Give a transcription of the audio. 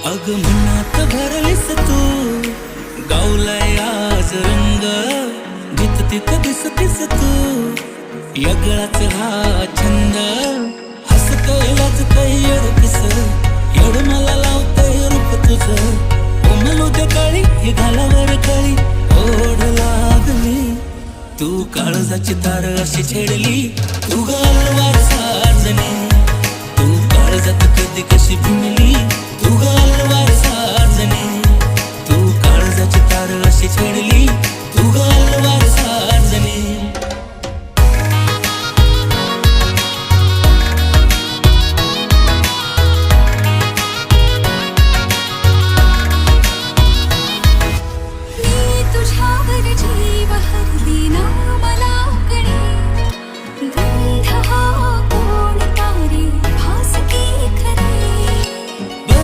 अग मनात भरलीस तू, गावलाय आज रंग, जित तिथ दिसतीस तू, यगळाच हा छंद. हसतय लाजतय येडपिस, येड मला लावतय रूप तुझं. कोमल काळी ही घालावर कळी ओढ लागली. तू काळजाची तार अशी छेडली, तू गालवार साजणे. तू काळजात कधी कशी भिनली,